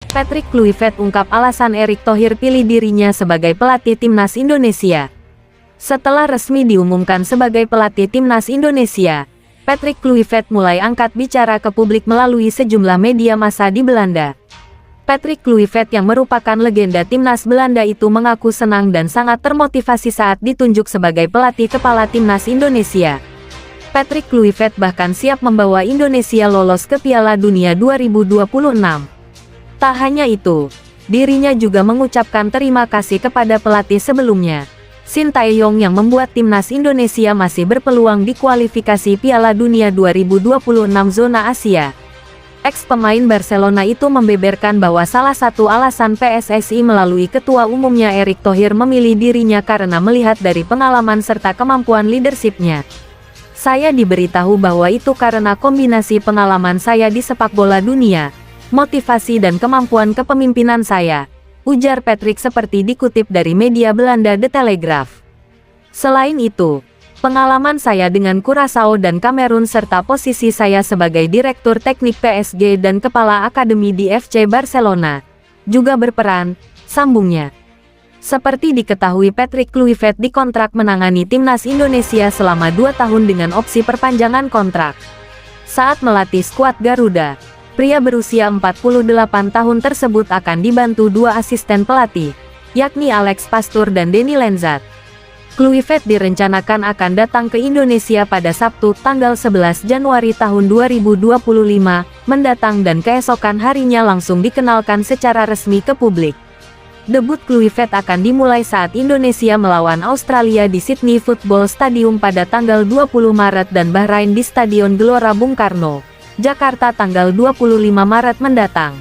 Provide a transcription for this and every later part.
Patrick Kluivert ungkap alasan Erick Thohir pilih dirinya sebagai pelatih Timnas Indonesia. Setelah resmi diumumkan sebagai pelatih Timnas Indonesia, Patrick Kluivert mulai angkat bicara ke publik melalui sejumlah media massa di Belanda. Patrick Kluivert yang merupakan legenda Timnas Belanda itu mengaku senang dan sangat termotivasi saat ditunjuk sebagai pelatih kepala Timnas Indonesia. Patrick Kluivert bahkan siap membawa Indonesia lolos ke Piala Dunia 2026. Tak hanya itu, dirinya juga mengucapkan terima kasih kepada pelatih sebelumnya, Shin Tae-yong, yang membuat Timnas Indonesia masih berpeluang di kualifikasi Piala Dunia 2026 zona Asia. Ex-pemain Barcelona itu membeberkan bahwa salah satu alasan PSSI melalui ketua umumnya Erick Thohir memilih dirinya karena melihat dari pengalaman serta kemampuan leadership-nya. Saya diberitahu bahwa itu karena kombinasi pengalaman saya di sepak bola dunia, motivasi dan kemampuan kepemimpinan saya, ujar Patrick seperti dikutip dari media Belanda The Telegraph. Selain itu, pengalaman saya dengan Curaçao dan Kamerun serta posisi saya sebagai Direktur Teknik PSG dan Kepala Akademi di FC Barcelona juga berperan, sambungnya. Seperti diketahui, Patrick Kluivert dikontrak menangani Timnas Indonesia selama 2 tahun dengan opsi perpanjangan kontrak. Saat melatih skuad Garuda, pria berusia 48 tahun tersebut akan dibantu 2 asisten pelatih, yakni Alex Pastoor dan Denny Lenzat. Kluivert direncanakan akan datang ke Indonesia pada Sabtu tanggal 11 Januari tahun 2025 mendatang dan keesokan harinya langsung dikenalkan secara resmi ke publik. Debut Kluivert akan dimulai saat Indonesia melawan Australia di Sydney Football Stadium pada tanggal 20 Maret dan Bahrain di Stadion Gelora Bung Karno, Jakarta tanggal 25 Maret mendatang.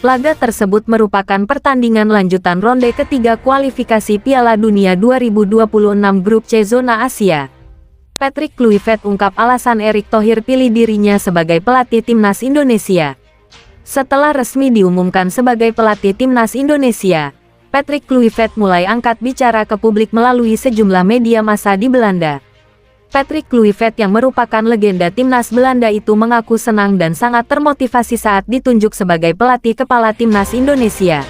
Laga tersebut merupakan pertandingan lanjutan ronde ketiga kualifikasi Piala Dunia 2026 Grup C Zona Asia. Patrick Kluivert ungkap alasan Erick Thohir pilih dirinya sebagai pelatih Timnas Indonesia. Setelah resmi diumumkan sebagai pelatih Timnas Indonesia, Patrick Kluivert mulai angkat bicara ke publik melalui sejumlah media massa di Belanda. Patrick Kluivert yang merupakan legenda Timnas Belanda itu mengaku senang dan sangat termotivasi saat ditunjuk sebagai pelatih kepala Timnas Indonesia.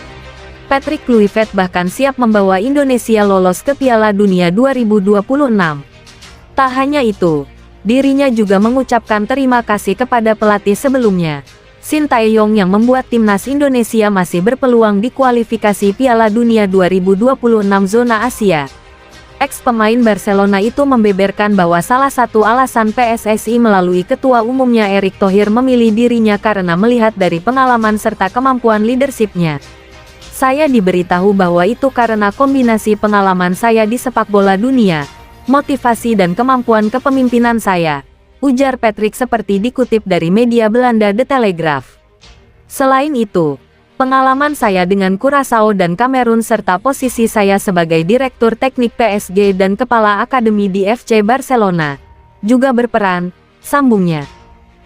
Patrick Kluivert bahkan siap membawa Indonesia lolos ke Piala Dunia 2026. Tak hanya itu, dirinya juga mengucapkan terima kasih kepada pelatih sebelumnya, Shin Tae-yong, yang membuat Timnas Indonesia masih berpeluang di kualifikasi Piala Dunia 2026 zona Asia. Ex-pemain Barcelona itu membeberkan bahwa salah satu alasan PSSI melalui ketua umumnya Erick Thohir memilih dirinya karena melihat dari pengalaman serta kemampuan leadership-nya. Saya diberitahu bahwa itu karena kombinasi pengalaman saya di sepak bola dunia, motivasi dan kemampuan kepemimpinan saya, ujar Patrick seperti dikutip dari media Belanda The Telegraph. Selain itu, pengalaman saya dengan Curaçao dan Kamerun serta posisi saya sebagai Direktur Teknik PSG dan Kepala Akademi di FC Barcelona juga berperan, sambungnya.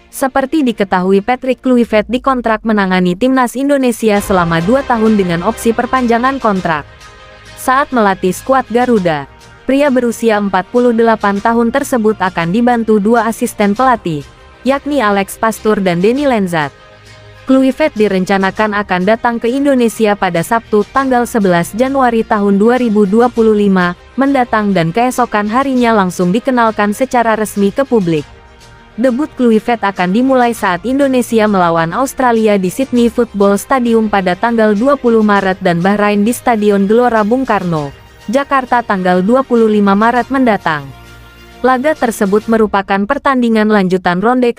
Seperti diketahui, Patrick Kluivert dikontrak menangani Timnas Indonesia selama 2 tahun dengan opsi perpanjangan kontrak. Saat melatih skuad Garuda, pria berusia 48 tahun tersebut akan dibantu 2 asisten pelatih, yakni Alex Pastoor dan Denny Lenzat. Kluivert direncanakan akan datang ke Indonesia pada Sabtu tanggal 11 Januari tahun 2025 mendatang dan keesokan harinya langsung dikenalkan secara resmi ke publik. Debut Kluivert akan dimulai saat Indonesia melawan Australia di Sydney Football Stadium pada tanggal 20 Maret dan Bahrain di Stadion Gelora Bung Karno, Jakarta tanggal 25 Maret mendatang. Laga tersebut merupakan pertandingan lanjutan ronde